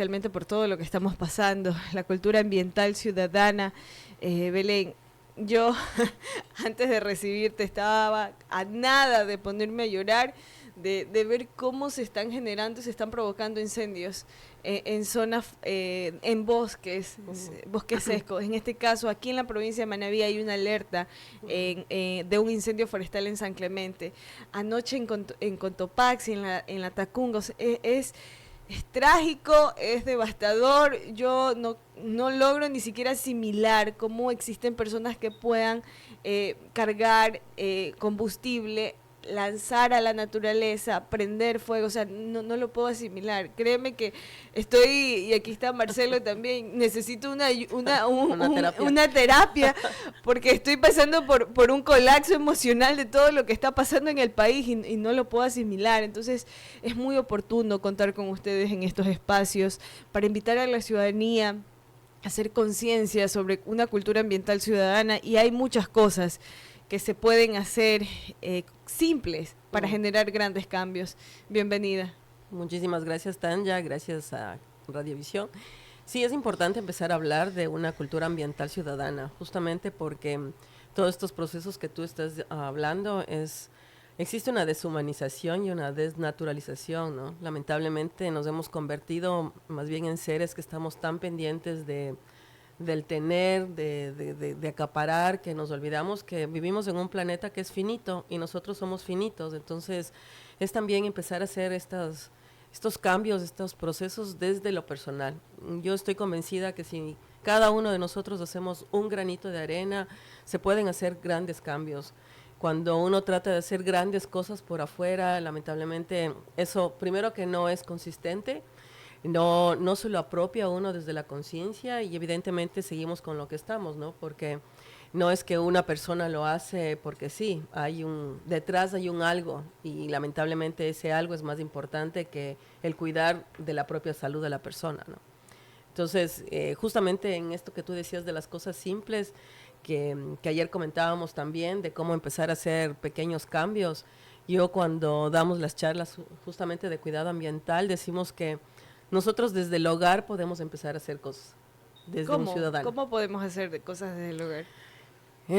realmente por todo lo que estamos pasando, la cultura ambiental ciudadana. Belén, yo antes de recibirte estaba a nada de ponerme a llorar, de ver cómo se están generando, se están provocando incendios en zonas, en bosques, bosques secos. En este caso, aquí en la provincia de Manabí hay una alerta de un incendio forestal en San Clemente. Anoche en Cotopaxi, en la Tacunga, o sea, es trágico, es devastador. Yo no logro ni siquiera asimilar cómo existen personas que puedan cargar combustible, lanzar a la naturaleza, prender fuego, o sea, no lo puedo asimilar. Créeme que estoy, y aquí está Marcelo también, necesito una terapia, porque estoy pasando por un colapso emocional de todo lo que está pasando en el país y no lo puedo asimilar. Entonces, es muy oportuno contar con ustedes en estos espacios para invitar a la ciudadanía a hacer conciencia sobre una cultura ambiental ciudadana, y hay muchas cosas que se pueden hacer simples para generar grandes cambios. Bienvenida. Muchísimas gracias, Tanya, gracias a Radiovisión. Sí, es importante empezar a hablar de una cultura ambiental ciudadana, justamente porque todos estos procesos que tú estás hablando existe una deshumanización y una desnaturalización, ¿no? Lamentablemente nos hemos convertido más bien en seres que estamos tan pendientes del tener, de acaparar, que nos olvidamos que vivimos en un planeta que es finito y nosotros somos finitos. Entonces, es también empezar a hacer estos cambios, estos procesos desde lo personal. Yo estoy convencida que si cada uno de nosotros hacemos un granito de arena, se pueden hacer grandes cambios. Cuando uno trata de hacer grandes cosas por afuera, lamentablemente eso, primero que no es consistente, no se lo apropia uno desde la conciencia y evidentemente seguimos con lo que estamos, ¿no? Porque no es que una persona lo hace porque sí, detrás hay un algo y lamentablemente ese algo es más importante que el cuidar de la propia salud de la persona, ¿no? Entonces, justamente en esto que tú decías de las cosas simples, que ayer comentábamos también, de cómo empezar a hacer pequeños cambios, yo cuando damos las charlas justamente de cuidado ambiental, decimos que nosotros desde el hogar podemos empezar a hacer cosas, desde un ¿Cómo? ciudadano. ¿Cómo podemos hacer cosas desde el hogar?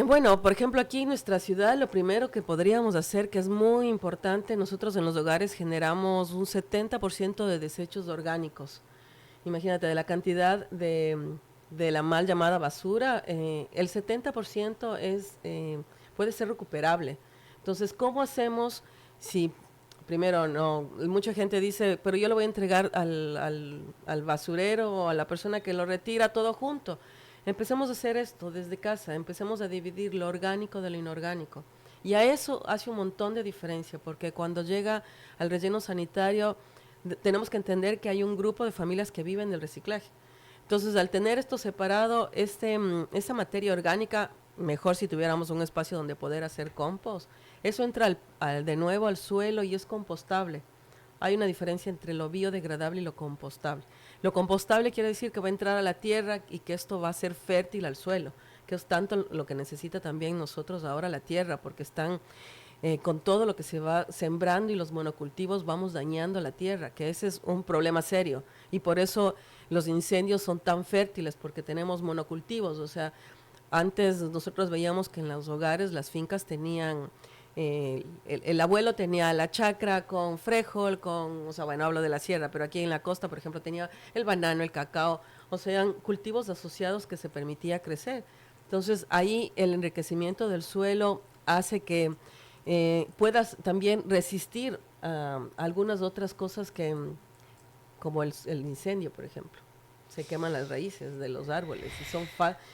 Bueno, por ejemplo, aquí en nuestra ciudad, lo primero que podríamos hacer, que es muy importante, nosotros en los hogares generamos un 70% de desechos orgánicos. Imagínate, de la cantidad de la mal llamada basura, el 70% puede ser recuperable. Entonces, ¿cómo hacemos si, primero, no, mucha gente dice, pero yo lo voy a entregar al basurero o a la persona que lo retira todo junto? Empecemos a hacer esto desde casa, empecemos a dividir lo orgánico de lo inorgánico. Y a eso hace un montón de diferencia, porque cuando llega al relleno sanitario, tenemos que entender que hay un grupo de familias que viven del reciclaje. Entonces, al tener esto separado, esa materia orgánica, mejor si tuviéramos un espacio donde poder hacer compost, eso entra de nuevo al suelo y es compostable. Hay una diferencia entre lo biodegradable y lo compostable. Lo compostable quiere decir que va a entrar a la tierra y que esto va a ser fértil al suelo, que es tanto lo que necesita también nosotros ahora la tierra, porque están con todo lo que se va sembrando y los monocultivos vamos dañando la tierra, que ese es un problema serio. Y por eso los incendios son tan fértiles, porque tenemos monocultivos. O sea, antes nosotros veíamos que en los hogares las fincas tenían, el abuelo tenía la chacra con frijol, o sea, bueno, hablo de la sierra, pero aquí en la costa, por ejemplo, tenía el banano, el cacao, o sea, eran cultivos asociados que se permitía crecer. Entonces, ahí el enriquecimiento del suelo hace que puedas también resistir algunas otras cosas como el incendio, por ejemplo. Se queman las raíces de los árboles y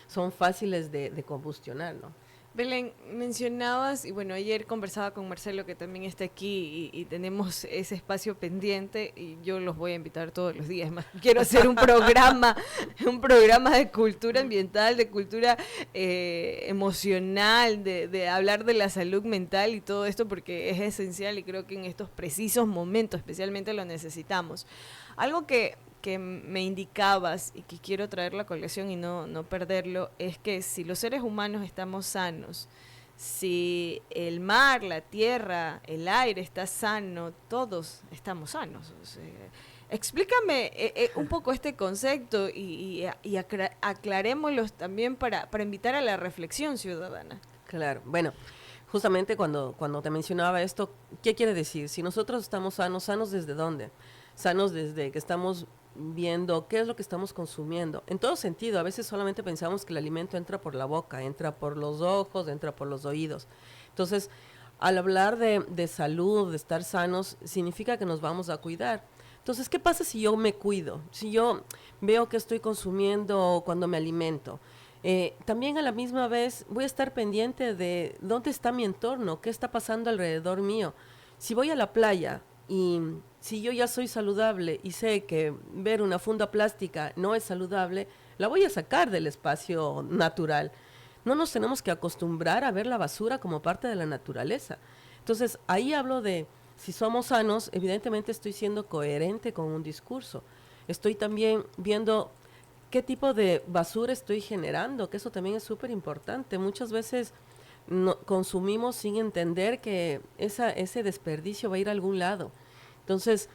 son fáciles de combustionar, ¿no? Belén, mencionabas, y bueno, ayer conversaba con Marcelo, que también está aquí, y tenemos ese espacio pendiente, y yo los voy a invitar todos los días. Más, quiero hacer un programa de cultura ambiental, de cultura emocional, de hablar de la salud mental y todo esto, porque es esencial y creo que en estos precisos momentos especialmente lo necesitamos. Algo que me indicabas y que quiero traer la colección y no perderlo, es que si los seres humanos estamos sanos, si el mar, la tierra, el aire está sano, todos estamos sanos. O sea, Explícame un poco este concepto y aclarémoslos también para invitar a la reflexión ciudadana. Claro, bueno, justamente cuando te mencionaba esto, ¿qué quiere decir? Si nosotros estamos sanos, ¿sanos desde dónde? Sanos desde que estamos viendo qué es lo que estamos consumiendo. En todo sentido, a veces solamente pensamos que el alimento entra por la boca, entra por los ojos, entra por los oídos. Entonces, al hablar de salud, de estar sanos, significa que nos vamos a cuidar. Entonces, ¿qué pasa si yo me cuido? Si yo veo que estoy consumiendo cuando me alimento. También a la misma vez voy a estar pendiente de dónde está mi entorno, qué está pasando alrededor mío. Si voy a la playa y si yo ya soy saludable y sé que ver una funda plástica no es saludable, la voy a sacar del espacio natural. No nos tenemos que acostumbrar a ver la basura como parte de la naturaleza. Entonces, ahí hablo de, si somos sanos, evidentemente estoy siendo coherente con un discurso. Estoy también viendo qué tipo de basura estoy generando, que eso también es súper importante. Muchas veces consumimos sin entender que ese desperdicio va a ir a algún lado. Entonces,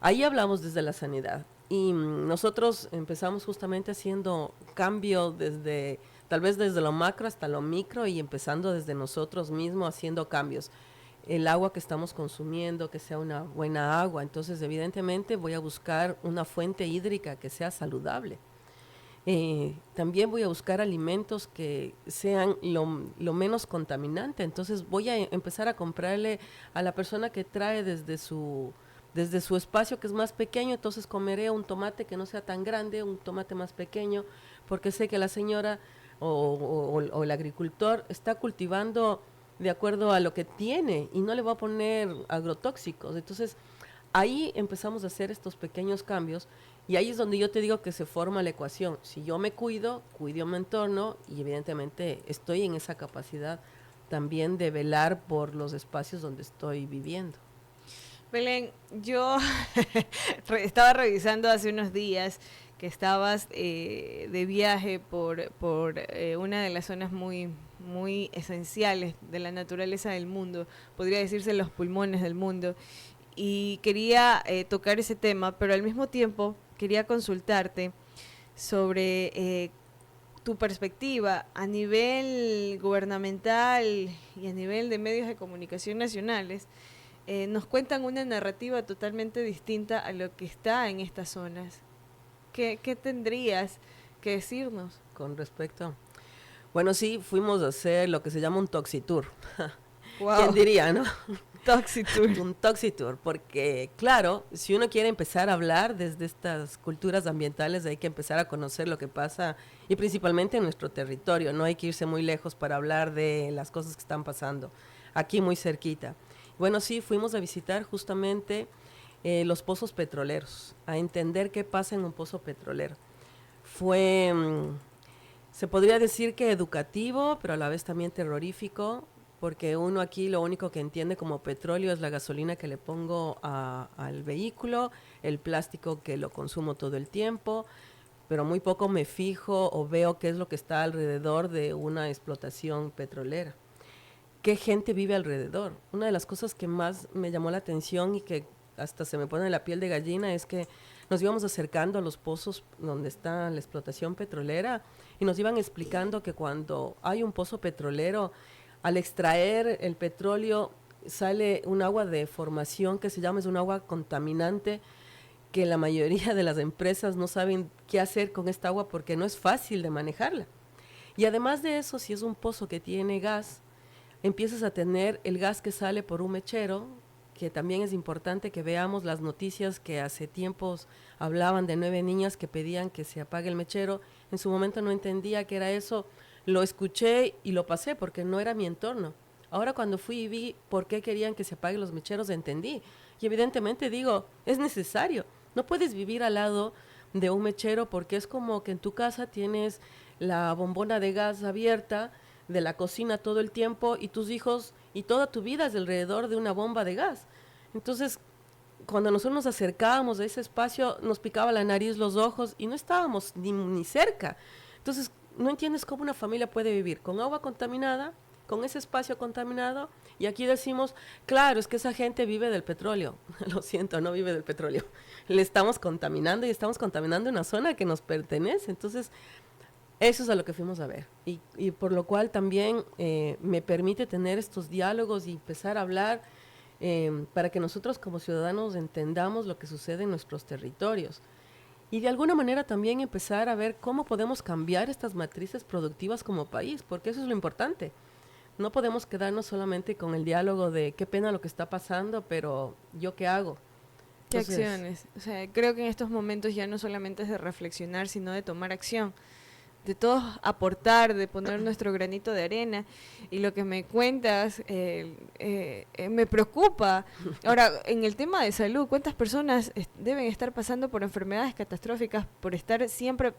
ahí hablamos desde la sanidad. Y nosotros empezamos justamente haciendo cambio desde, tal vez desde lo macro hasta lo micro y empezando desde nosotros mismos haciendo cambios. El agua que estamos consumiendo, que sea una buena agua. Entonces, evidentemente, voy a buscar una fuente hídrica que sea saludable. También voy a buscar alimentos que sean lo menos contaminante. Entonces, voy a empezar a comprarle a la persona que trae desde su espacio que es más pequeño, entonces comeré un tomate que no sea tan grande, un tomate más pequeño, porque sé que la señora o el agricultor está cultivando de acuerdo a lo que tiene y no le va a poner agrotóxicos. Entonces, ahí empezamos a hacer estos pequeños cambios y ahí es donde yo te digo que se forma la ecuación. Si yo me cuido mi entorno y evidentemente estoy en esa capacidad también de velar por los espacios donde estoy viviendo. Belén, yo estaba revisando hace unos días que estabas de viaje por una de las zonas muy esenciales de la naturaleza del mundo, podría decirse los pulmones del mundo, y quería tocar ese tema, pero al mismo tiempo quería consultarte sobre tu perspectiva a nivel gubernamental y a nivel de medios de comunicación nacionales. Nos cuentan una narrativa totalmente distinta a lo que está en estas zonas. ¿Qué tendrías que decirnos? Con respecto. Bueno, sí, fuimos a hacer lo que se llama un toxitour. Wow. ¿Quién diría, no? Toxitour. Un toxitour, porque claro, si uno quiere empezar a hablar desde estas culturas ambientales, hay que empezar a conocer lo que pasa y principalmente en nuestro territorio. No hay que irse muy lejos para hablar de las cosas que están pasando aquí muy cerquita. Bueno, sí, fuimos a visitar justamente los pozos petroleros, a entender qué pasa en un pozo petrolero. Fue, se podría decir que educativo, pero a la vez también terrorífico, porque uno aquí lo único que entiende como petróleo es la gasolina que le pongo al vehículo, el plástico que lo consumo todo el tiempo, pero muy poco me fijo o veo qué es lo que está alrededor de una explotación petrolera. ¿Qué gente vive alrededor? Una de las cosas que más me llamó la atención y que hasta se me pone la piel de gallina es que nos íbamos acercando a los pozos donde está la explotación petrolera y nos iban explicando que cuando hay un pozo petrolero, al extraer el petróleo sale un agua de formación que se llama, es un agua contaminante, que la mayoría de las empresas no saben qué hacer con esta agua porque no es fácil de manejarla. Y además de eso, si es un pozo que tiene gas, empiezas a tener el gas que sale por un mechero, que también es importante que veamos las noticias que hace tiempos hablaban de 9 niñas que pedían que se apague el mechero. En su momento no entendía qué era eso, lo escuché y lo pasé porque no era mi entorno. Ahora cuando fui y vi por qué querían que se apaguen los mecheros, entendí. Y evidentemente digo, es necesario. No puedes vivir al lado de un mechero porque es como que en tu casa tienes la bombona de gas abierta de la cocina todo el tiempo y tus hijos y toda tu vida es alrededor de una bomba de gas. Entonces, cuando nosotros nos acercábamos a ese espacio, nos picaba la nariz, los ojos y no estábamos ni cerca. Entonces, no entiendes cómo una familia puede vivir con agua contaminada, con ese espacio contaminado. Y aquí decimos, claro, es que esa gente vive del petróleo. Lo siento, no vive del petróleo. Le estamos contaminando y estamos contaminando una zona que nos pertenece. Entonces, eso es a lo que fuimos a ver. Y por lo cual también me permite tener estos diálogos y empezar a hablar para que nosotros como ciudadanos entendamos lo que sucede en nuestros territorios. Y de alguna manera también empezar a ver cómo podemos cambiar estas matrices productivas como país, porque eso es lo importante. No podemos quedarnos solamente con el diálogo de qué pena lo que está pasando, pero ¿yo qué hago? ¿Qué Entonces, acciones? O sea, creo que en estos momentos ya no solamente es de reflexionar, sino de tomar acción, de todos aportar, de poner nuestro granito de arena. Y lo que me cuentas me preocupa. Ahora, en el tema de salud, ¿cuántas personas deben estar pasando por enfermedades catastróficas, por estar siempre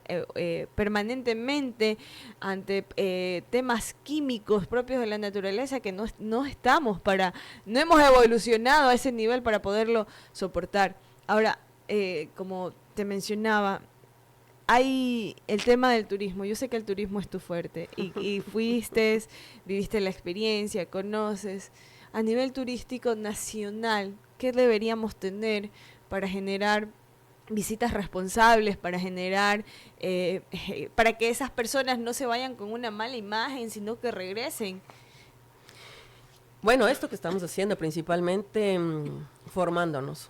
permanentemente ante temas químicos propios de la naturaleza que no estamos no hemos evolucionado a ese nivel para poderlo soportar? Ahora, como te mencionaba, hay el tema del turismo. Yo sé que el turismo es tu fuerte y fuiste, viviste la experiencia, conoces. A nivel turístico nacional, ¿qué deberíamos tener para generar visitas responsables, para generar, para que esas personas no se vayan con una mala imagen, sino que regresen? bueno, esto que estamos haciendo principalmente formándonos.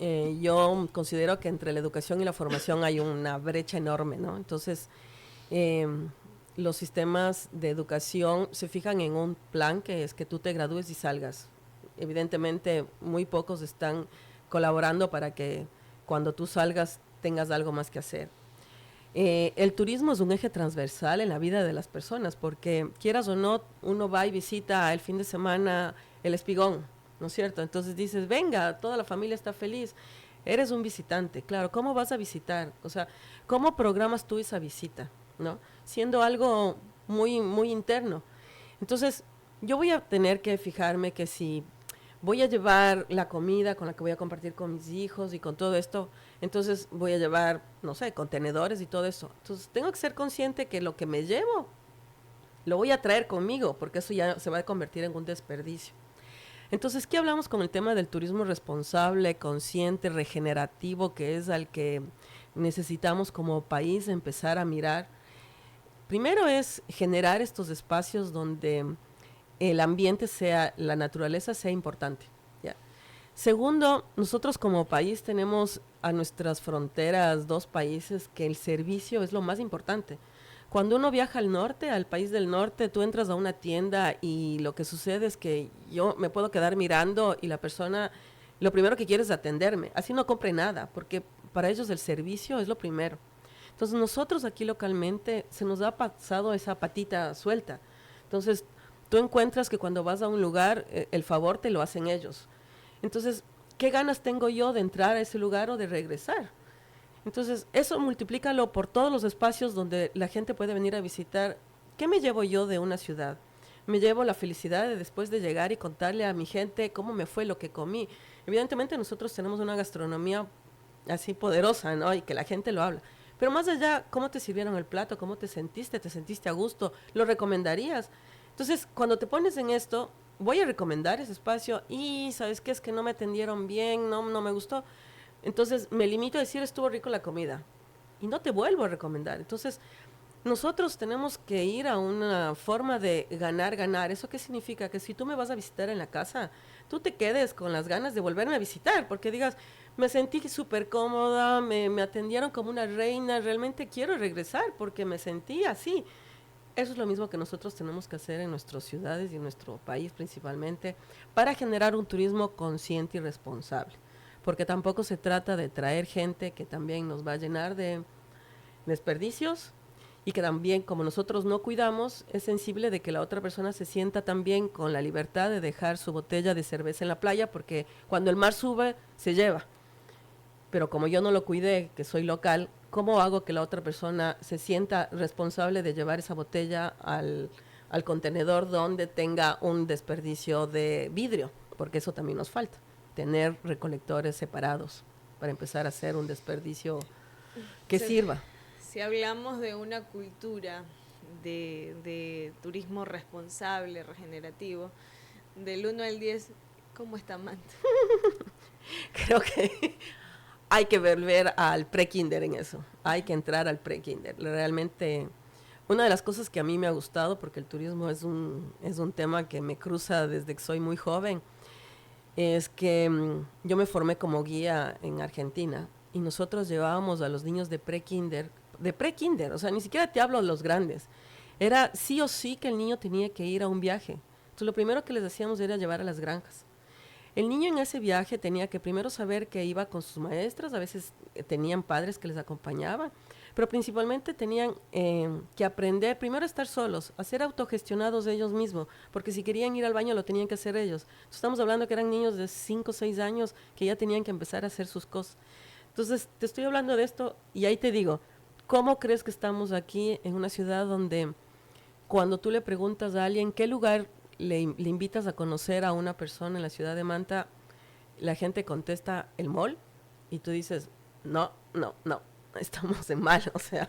Yo considero que entre la educación y la formación hay una brecha enorme, ¿no? Entonces, los sistemas de educación se fijan en un plan que es que tú te gradúes y salgas. Evidentemente, muy pocos están colaborando para que cuando tú salgas tengas algo más que hacer. El turismo es un eje transversal en la vida de las personas, porque quieras o no, uno va y visita el fin de semana el Espigón, ¿no es cierto? Entonces dices, venga, toda la familia está feliz. Eres un visitante, claro. ¿Cómo vas a visitar? O sea, ¿cómo programas tú esa visita? ¿No? Siendo algo muy, muy interno. Entonces, yo voy a tener que fijarme que si voy a llevar la comida con la que voy a compartir con mis hijos y con todo esto, entonces voy a llevar, no sé, contenedores y todo eso. Entonces, tengo que ser consciente que lo que me llevo lo voy a traer conmigo, porque eso ya se va a convertir en un desperdicio. Entonces, ¿qué hablamos con el tema del turismo responsable, consciente, regenerativo, que es al que necesitamos como país empezar a mirar? Primero es generar estos espacios donde el ambiente sea, la naturaleza sea importante. ¿Ya? Segundo, nosotros como país tenemos a nuestras fronteras 2 países que el servicio es lo más importante. Cuando uno viaja al norte, al país del norte, tú entras a una tienda y lo que sucede es que yo me puedo quedar mirando y la persona lo primero que quiere es atenderme. Así no compre nada, porque para ellos el servicio es lo primero. Entonces nosotros aquí localmente se nos ha pasado esa patita suelta. Entonces tú encuentras que cuando vas a un lugar, el favor te lo hacen ellos. Entonces, ¿qué ganas tengo yo de entrar a ese lugar o de regresar? Entonces, eso multiplícalo por todos los espacios donde la gente puede venir a visitar. ¿Qué me llevo yo de una ciudad? Me llevo la felicidad de después de llegar y contarle a mi gente cómo me fue lo que comí. Evidentemente nosotros tenemos una gastronomía así poderosa, ¿no? Y que la gente lo habla. Pero más allá, ¿cómo te sirvieron el plato? ¿Cómo te sentiste a gusto? ¿Lo recomendarías? Entonces, cuando te pones en esto, voy a recomendar ese espacio y, ¿sabes qué? Es que no me atendieron bien, no me gustó. Entonces me limito a decir estuvo rico la comida y no te vuelvo a recomendar. Entonces nosotros tenemos que ir a una forma de ganar, ganar. ¿Eso qué significa? Que si tú me vas a visitar en la casa, tú te quedes con las ganas de volverme a visitar, porque digas, me sentí súper cómoda, me atendieron como una reina, realmente quiero regresar porque me sentí así. Eso es lo mismo que nosotros tenemos que hacer en nuestras ciudades y en nuestro país principalmente para generar un turismo consciente y responsable. Porque tampoco se trata de traer gente que también nos va a llenar de desperdicios y que también, como nosotros no cuidamos, es sensible de que la otra persona se sienta también con la libertad de dejar su botella de cerveza en la playa, porque cuando el mar sube, se lleva. Pero como yo no lo cuidé, que soy local, ¿cómo hago que la otra persona se sienta responsable de llevar esa botella al contenedor donde tenga un desperdicio de vidrio? Porque eso también nos falta, tener recolectores separados para empezar a hacer un desperdicio que sirva. Si hablamos de una cultura de turismo responsable, regenerativo, del 1 al 10, ¿cómo está Manta? Creo que hay que volver al pre-kinder en eso. Hay que entrar al pre-kinder. Realmente, una de las cosas que a mí me ha gustado, porque el turismo es un tema que me cruza desde que soy muy joven, es que yo me formé como guía en Argentina y nosotros llevábamos a los niños de pre-kinder, o sea, ni siquiera te hablo de los grandes. Era sí o sí que el niño tenía que ir a un viaje. Entonces, lo primero que les hacíamos era llevar a las granjas. El niño en ese viaje tenía que primero saber que iba con sus maestras, a veces tenían padres que les acompañaban, pero principalmente tenían que aprender primero a estar solos, a ser autogestionados ellos mismos, porque si querían ir al baño lo tenían que hacer ellos. Entonces, estamos hablando que eran niños de 5 o 6 años que ya tenían que empezar a hacer sus cosas. Entonces, te estoy hablando de esto y ahí te digo, ¿cómo crees que estamos aquí en una ciudad donde cuando tú le preguntas a alguien qué lugar le invitas a conocer a una persona en la ciudad de Manta, la gente contesta el mall y tú dices, no, no, no, estamos en mal, o sea.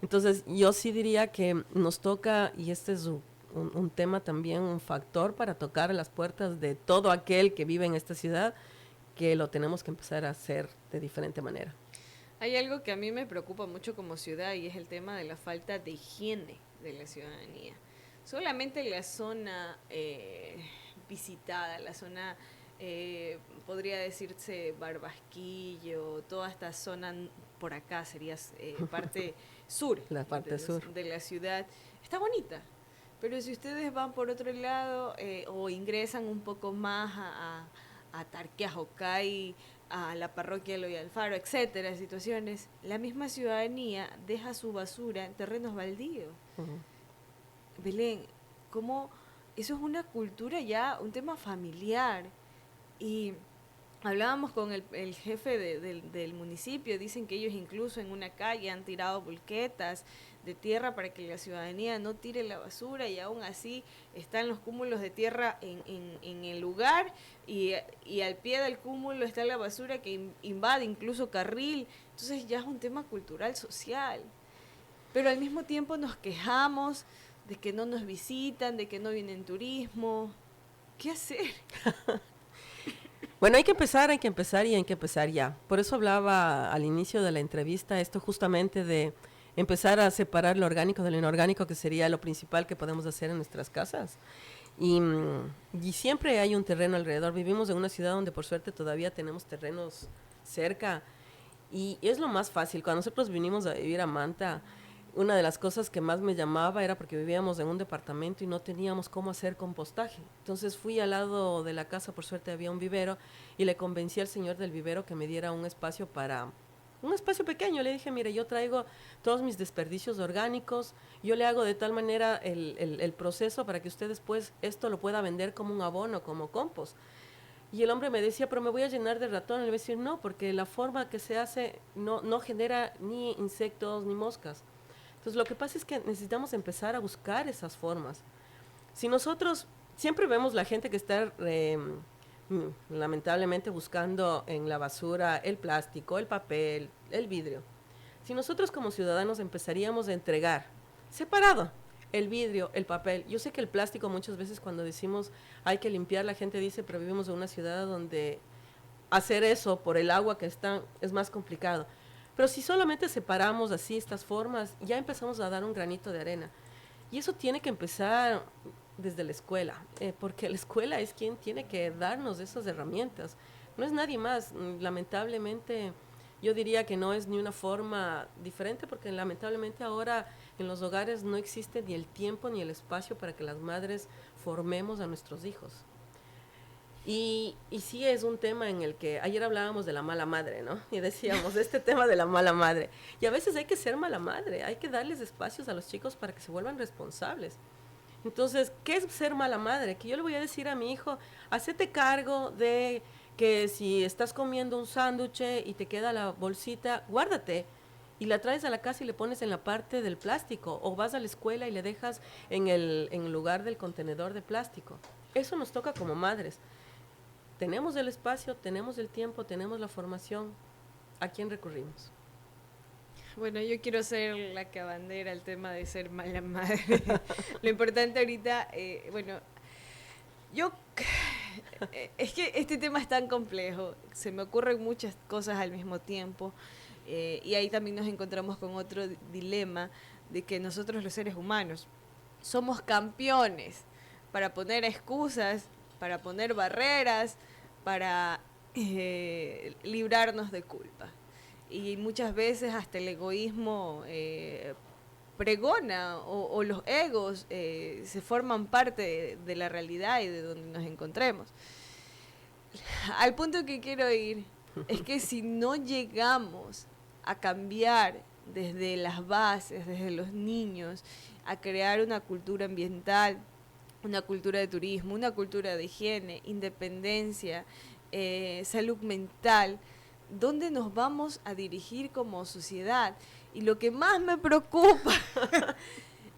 Entonces yo sí diría que nos toca, y este es un tema también, un factor para tocar las puertas de todo aquel que vive en esta ciudad, que lo tenemos que empezar a hacer de diferente manera. Hay algo que a mí me preocupa mucho como ciudad y es el tema de la falta de higiene de la ciudadanía. Solamente la zona visitada, la zona, podría decirse Barbasquillo, toda esta zona por acá sería parte sur, La parte sur. de la ciudad, está bonita. Pero si ustedes van por otro lado o ingresan un poco más a Tarquiajocay, a la parroquia Eloy Alfaro, etcétera, situaciones, la misma ciudadanía deja su basura en terrenos baldíos. Belén, ¿cómo eso es una cultura ya, un tema familiar? Y hablábamos con el jefe del municipio, dicen que ellos incluso en una calle han tirado volquetas de tierra para que la ciudadanía no tire la basura y aún así están los cúmulos de tierra en el lugar y al pie del cúmulo está la basura que invade incluso carril. Entonces ya es un tema cultural, social. Pero al mismo tiempo nos quejamos de que no nos visitan, de que no vienen turismo. ¿Qué hacer? Bueno, hay que empezar y hay que empezar ya. Por eso hablaba al inicio de la entrevista esto justamente de empezar a separar lo orgánico de lo inorgánico, que sería lo principal que podemos hacer en nuestras casas. Y siempre hay un terreno alrededor. Vivimos en una ciudad donde por suerte todavía tenemos terrenos cerca y es lo más fácil. Cuando nosotros vinimos a vivir a Manta, una de las cosas que más me llamaba era porque vivíamos en un departamento y no teníamos cómo hacer compostaje. Entonces fui al lado de la casa, por suerte había un vivero, y le convencí al señor del vivero que me diera un espacio un espacio pequeño. Le dije, mire, yo traigo todos mis desperdicios orgánicos, yo le hago de tal manera el proceso para que usted después esto lo pueda vender como un abono, como compost. Y el hombre me decía, pero me voy a llenar de ratón. Y le voy a decir, no, porque la forma que se hace no genera ni insectos ni moscas. Entonces, lo que pasa es que necesitamos empezar a buscar esas formas. Si nosotros siempre vemos la gente que está lamentablemente buscando en la basura el plástico, el papel, el vidrio. Si nosotros como ciudadanos empezaríamos a entregar separado el vidrio, el papel. Yo sé que el plástico muchas veces cuando decimos hay que limpiar, la gente dice, pero vivimos en una ciudad donde hacer eso por el agua que está es más complicado. Pero si solamente separamos así estas formas, ya empezamos a dar un granito de arena. Y eso tiene que empezar desde la escuela, porque la escuela es quien tiene que darnos esas herramientas. No es nadie más. Lamentablemente, yo diría que no es ni una forma diferente, porque lamentablemente ahora en los hogares no existe ni el tiempo ni el espacio para que las madres formemos a nuestros hijos. Y sí es un tema en el que ayer hablábamos de la mala madre, ¿no? Y decíamos, este tema de la mala madre. Y a veces hay que ser mala madre, hay que darles espacios a los chicos para que se vuelvan responsables. Entonces, ¿qué es ser mala madre? Que yo le voy a decir a mi hijo, hacete cargo de que si estás comiendo un sándwich y te queda la bolsita, guárdate. Y la traes a la casa y le pones en la parte del plástico. O vas a la escuela y le dejas en el lugar del contenedor de plástico. Eso nos toca como madres. Tenemos el espacio, tenemos el tiempo, tenemos la formación. ¿A quién recurrimos? Bueno, yo quiero ser la que abandera el tema de ser mala madre. Lo importante ahorita, bueno, yo es que este tema es tan complejo, se me ocurren muchas cosas al mismo tiempo, y ahí también nos encontramos con otro dilema de que nosotros los seres humanos somos campeones para poner excusas, para poner barreras, para librarnos de culpa. Y muchas veces hasta el egoísmo pregona o los egos se forman parte de la realidad y de donde nos encontremos. Al punto que quiero ir es que si no llegamos a cambiar desde las bases, desde los niños, a crear una cultura ambiental, una cultura de turismo, una cultura de higiene, independencia, salud mental, ¿dónde nos vamos a dirigir como sociedad? Y lo que más me preocupa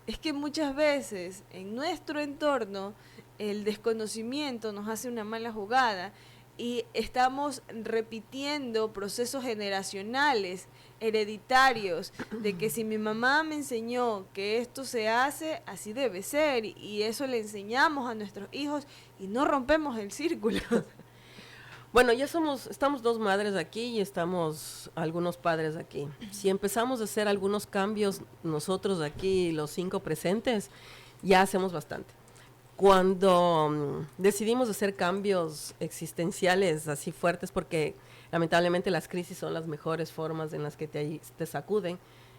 es que muchas veces en nuestro entorno el desconocimiento nos hace una mala jugada y estamos repitiendo procesos generacionales, hereditarios, de que si mi mamá me enseñó que esto se hace, así debe ser, y eso le enseñamos a nuestros hijos y no rompemos el círculo. Bueno, estamos dos madres aquí y estamos algunos padres aquí. Si empezamos a hacer algunos cambios nosotros aquí, los 5 presentes, ya hacemos bastante. Cuando decidimos hacer cambios existenciales así fuertes, porque lamentablemente las crisis son las mejores formas en las que te sacuden,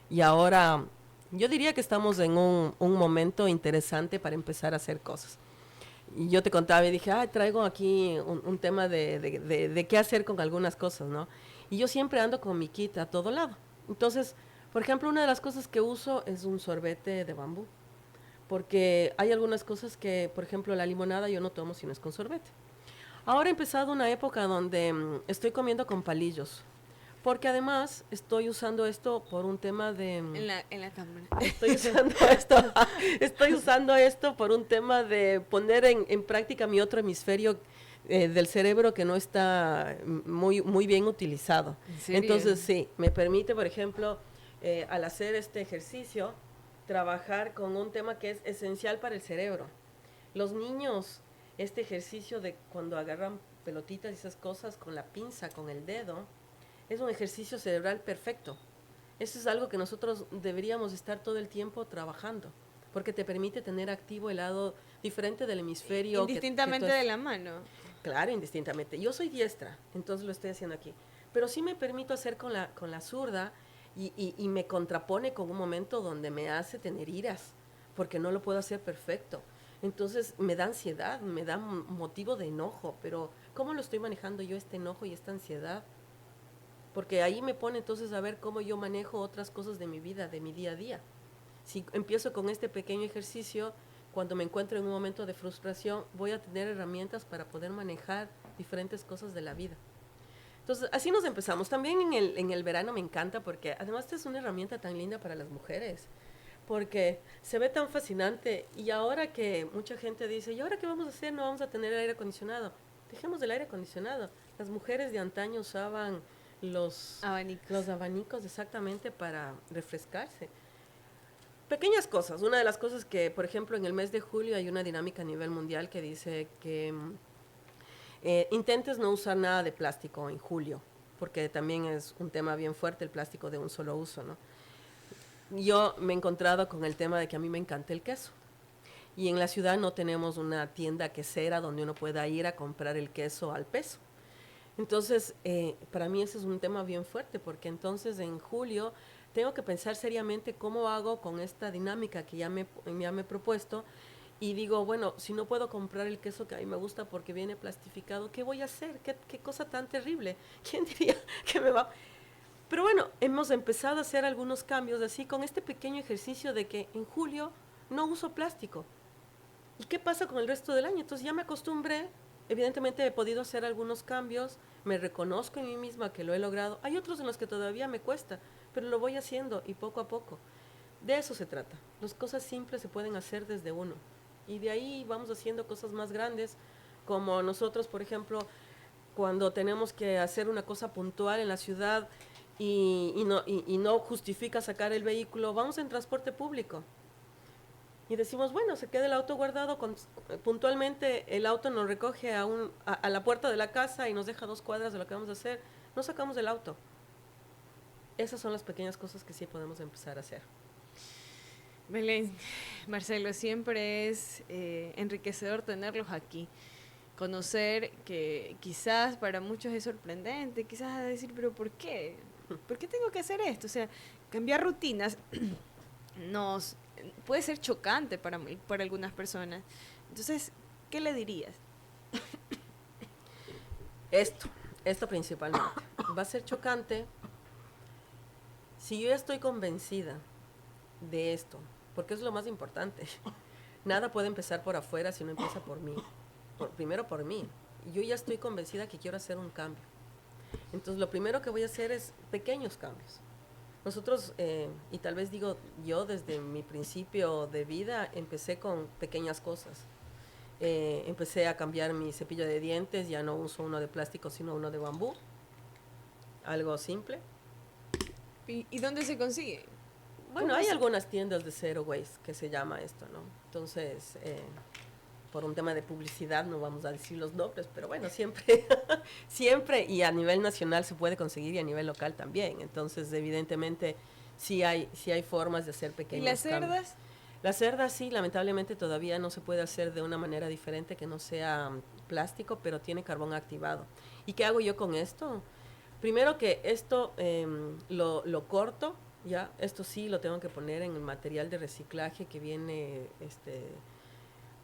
y ahora yo diría que estamos en un momento interesante para empezar a hacer cosas. Y yo te contaba y dije, traigo aquí un tema de qué hacer con algunas cosas, ¿no? Y yo siempre ando con mi kit a todo lado. Entonces, por ejemplo, una de las cosas que uso es un sorbete de bambú. Porque hay algunas cosas que, por ejemplo, la limonada yo no tomo si no es con sorbete. Ahora he empezado una época donde estoy comiendo con palillos. Porque además estoy usando esto por un tema de... En la cámara. Estoy usando esto por un tema de poner en práctica mi otro hemisferio del cerebro que no está muy bien utilizado. ¿En serio? Entonces sí, me permite, por ejemplo, al hacer este ejercicio, trabajar con un tema que es esencial para el cerebro. Los niños, este ejercicio de cuando agarran pelotitas y esas cosas con la pinza, con el dedo, es un ejercicio cerebral perfecto. Eso es algo que nosotros deberíamos estar todo el tiempo trabajando, porque te permite tener activo el lado diferente del hemisferio. Indistintamente de la mano. Claro, indistintamente. Yo soy diestra, entonces lo estoy haciendo aquí. Pero sí me permito hacer con la zurda y me contrapone con un momento donde me hace tener iras, porque no lo puedo hacer perfecto. Entonces me da ansiedad, me da motivo de enojo, pero ¿cómo lo estoy manejando yo este enojo y esta ansiedad? Porque ahí me pone entonces a ver cómo yo manejo otras cosas de mi vida, de mi día a día. Si empiezo con este pequeño ejercicio, cuando me encuentro en un momento de frustración, voy a tener herramientas para poder manejar diferentes cosas de la vida. Entonces, así nos empezamos. También en el verano me encanta porque además esta es una herramienta tan linda para las mujeres, porque se ve tan fascinante. Y ahora que mucha gente dice, ¿y ahora qué vamos a hacer? No vamos a tener aire acondicionado. Dejemos el aire acondicionado. Las mujeres de antaño usaban los abanicos exactamente para refrescarse. Pequeñas cosas. Una de las cosas que, por ejemplo, en el mes de julio hay una dinámica a nivel mundial que dice que intentes no usar nada de plástico en julio, porque también es un tema bien fuerte el plástico de un solo uso, ¿no? Yo me he encontrado con el tema de que a mí me encanta el queso. Y en la ciudad no tenemos una tienda quesera donde uno pueda ir a comprar el queso al peso. Entonces, para mí ese es un tema bien fuerte, porque entonces en julio tengo que pensar seriamente cómo hago con esta dinámica que ya me he propuesto, y digo, bueno, si no puedo comprar el queso que a mí me gusta porque viene plastificado, ¿qué voy a hacer? ¿Qué cosa tan terrible? ¿Quién diría que me va? Pero bueno, hemos empezado a hacer algunos cambios así con este pequeño ejercicio de que en julio no uso plástico. ¿Y qué pasa con el resto del año? Entonces ya me acostumbré. Evidentemente he podido hacer algunos cambios, me reconozco en mí misma que lo he logrado. Hay otros en los que todavía me cuesta, pero lo voy haciendo y poco a poco. De eso se trata. Las cosas simples se pueden hacer desde uno. Y de ahí vamos haciendo cosas más grandes, como nosotros, por ejemplo, cuando tenemos que hacer una cosa puntual en la ciudad, y no justifica sacar el vehículo, vamos en transporte público. Y decimos, bueno, se queda el auto guardado, puntualmente el auto nos recoge a la puerta de la casa y nos deja 2 cuadras de lo que vamos a hacer, no sacamos el auto. Esas son las pequeñas cosas que sí podemos empezar a hacer. Belén, Marcelo, siempre es enriquecedor tenerlos aquí. Conocer que quizás para muchos es sorprendente, quizás a decir, pero ¿por qué? ¿Por qué tengo que hacer esto? O sea, cambiar rutinas nos puede ser chocante para algunas personas. Entonces, ¿qué le dirías? Esto principalmente. Va a ser chocante si yo ya estoy convencida de esto, porque es lo más importante. Nada puede empezar por afuera si no empieza por mí. Primero por mí. Yo ya estoy convencida que quiero hacer un cambio. Entonces, lo primero que voy a hacer es pequeños cambios. Nosotros, y tal vez digo yo desde mi principio de vida, empecé con pequeñas cosas. Empecé a cambiar mi cepillo de dientes, ya no uso uno de plástico, sino uno de bambú. Algo simple. ¿Y dónde se consigue? Bueno, hay algunas tiendas de zero waste que se llama esto, ¿no? Entonces, por un tema de publicidad no vamos a decir los nombres, pero bueno, siempre, siempre, y a nivel nacional se puede conseguir y a nivel local también. Entonces, evidentemente, sí hay formas de hacer pequeños cambios. ¿Y las cerdas? Las cerdas sí, lamentablemente todavía no se puede hacer de una manera diferente que no sea plástico, pero tiene carbón activado. ¿Y qué hago yo con esto? Primero que esto lo corto, ya, esto sí lo tengo que poner en el material de reciclaje que viene,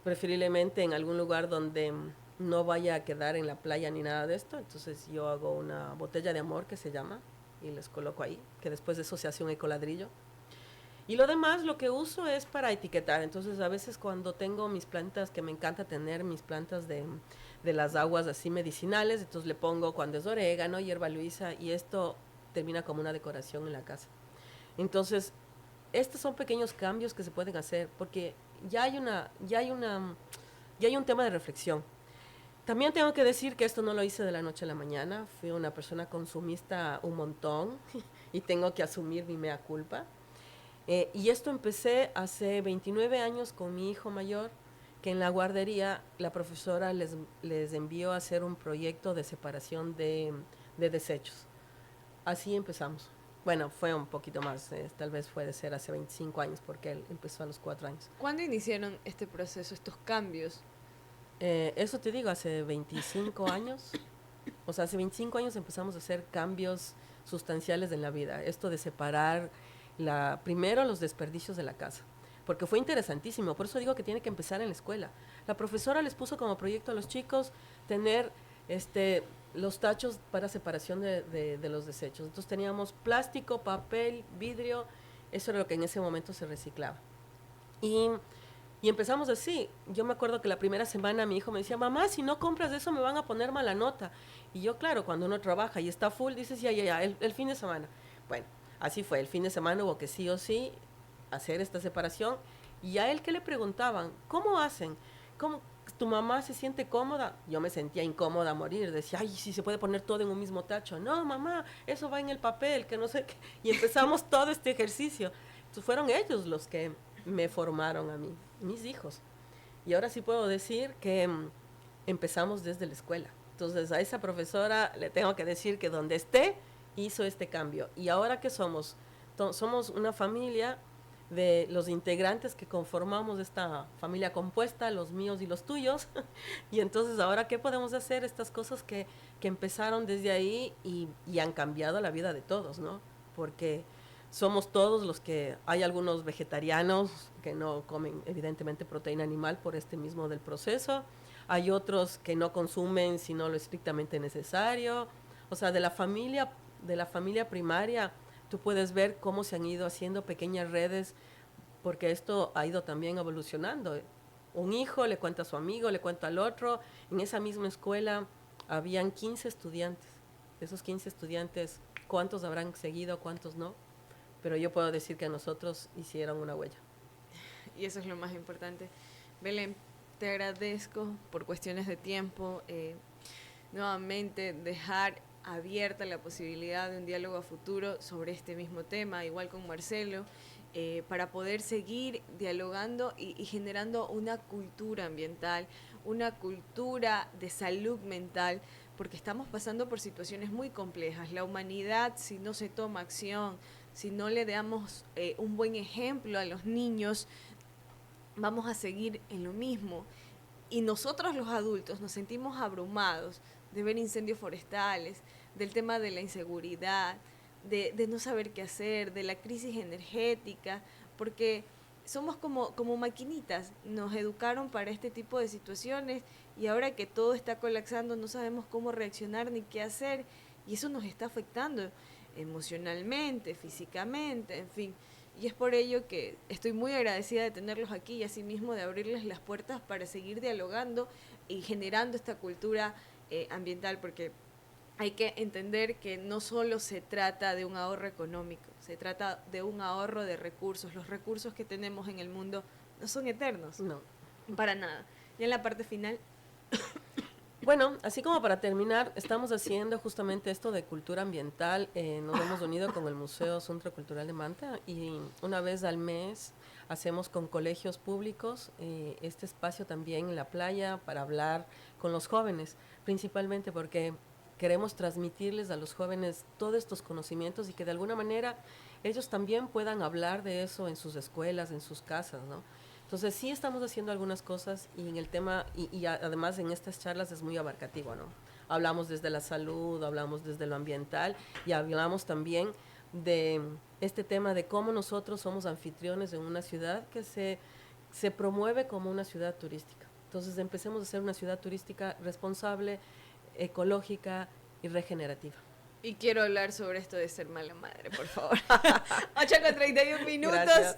preferiblemente en algún lugar donde no vaya a quedar en la playa ni nada de esto. Entonces yo hago una botella de amor que se llama y les coloco ahí, que después de eso se hace un ecoladrillo. Y lo demás lo que uso es para etiquetar. Entonces a veces cuando tengo mis plantas, que me encanta tener mis plantas de las aguas así medicinales, entonces le pongo cuando es orégano, hierba luisa, y esto termina como una decoración en la casa. Entonces, estos son pequeños cambios que se pueden hacer, porque ya hay un tema de reflexión. También tengo que decir que esto no lo hice de la noche a la mañana, fui una persona consumista un montón y tengo que asumir mi mea culpa. Y esto empecé hace 29 años con mi hijo mayor, que en la guardería la profesora les envió a hacer un proyecto de separación de desechos. Así empezamos. Bueno, fue un poquito más, tal vez puede ser hace 25 años, porque él empezó a los 4 años. ¿Cuándo iniciaron este proceso, estos cambios? Eso te digo, hace 25 años. O sea, hace 25 años empezamos a hacer cambios sustanciales en la vida. Esto de separar primero los desperdicios de la casa. Porque fue interesantísimo, por eso digo que tiene que empezar en la escuela. La profesora les puso como proyecto a los chicos tener los tachos para separación de los desechos. Entonces teníamos plástico, papel, vidrio, eso era lo que en ese momento se reciclaba. Y empezamos así. Yo me acuerdo que la primera semana mi hijo me decía, mamá, si no compras eso me van a poner mala nota. Y yo, claro, cuando uno trabaja y está full, dices, ya, el fin de semana. Bueno, así fue, el fin de semana hubo que sí o sí hacer esta separación. Y a él que le preguntaban, ¿cómo hacen? ¿Cómo tu mamá se siente cómoda? Yo me sentía incómoda a morir, decía, ay, si se puede poner todo en un mismo tacho. No, mamá, eso va en el papel, que no sé qué. Y empezamos todo este ejercicio. Entonces fueron ellos los que me formaron a mí, mis hijos. Y ahora sí puedo decir que empezamos desde la escuela. Entonces a esa profesora le tengo que decir que donde esté hizo este cambio. Y ahora que somos una familia de los integrantes que conformamos esta familia compuesta, los míos y los tuyos. Y entonces ahora, ¿qué podemos hacer? Estas cosas que empezaron desde ahí y han cambiado la vida de todos, ¿no? Porque somos todos los que, hay algunos vegetarianos que no comen evidentemente proteína animal por este mismo del proceso, hay otros que no consumen sino lo estrictamente necesario. O sea, de la familia primaria, tú puedes ver cómo se han ido haciendo pequeñas redes, porque esto ha ido también evolucionando. Un hijo le cuenta a su amigo, le cuenta al otro. En esa misma escuela habían 15 estudiantes. De esos 15 estudiantes, ¿cuántos habrán seguido, cuántos no? Pero yo puedo decir que a nosotros hicieron una huella. Y eso es lo más importante. Belén, te agradezco por cuestiones de tiempo, nuevamente dejar abierta a la posibilidad de un diálogo a futuro sobre este mismo tema, igual con Marcelo, para poder seguir dialogando y generando una cultura ambiental, una cultura de salud mental, porque estamos pasando por situaciones muy complejas. La humanidad, si no se toma acción, si no le damos un buen ejemplo a los niños, vamos a seguir en lo mismo. Y nosotros los adultos nos sentimos abrumados de ver incendios forestales, del tema de la inseguridad, de no saber qué hacer, de la crisis energética, porque somos como maquinitas, nos educaron para este tipo de situaciones y ahora que todo está colapsando no sabemos cómo reaccionar ni qué hacer y eso nos está afectando emocionalmente, físicamente, en fin. Y es por ello que estoy muy agradecida de tenerlos aquí y asimismo de abrirles las puertas para seguir dialogando y generando esta cultura ambiental, porque hay que entender que no solo se trata de un ahorro económico, se trata de un ahorro de recursos. Los recursos que tenemos en el mundo no son eternos, No. para nada. Y en la parte final, Bueno, así como para terminar, estamos haciendo justamente esto de cultura ambiental. Nos hemos unido con el Museo Centro Cultural de Manta y una vez al mes hacemos con colegios públicos este espacio también en la playa para hablar con los jóvenes, principalmente porque queremos transmitirles a los jóvenes todos estos conocimientos y que de alguna manera ellos también puedan hablar de eso en sus escuelas, en sus casas, ¿no? Entonces sí estamos haciendo algunas cosas y en el tema, además en estas charlas es muy abarcativo, ¿no? Hablamos desde la salud, hablamos desde lo ambiental y hablamos también de este tema de cómo nosotros somos anfitriones en una ciudad que se promueve como una ciudad turística. Entonces empecemos a ser una ciudad turística responsable, ecológica y regenerativa. y quiero hablar sobre esto de ser mala madre, por favor. 8:31 minutos. Gracias.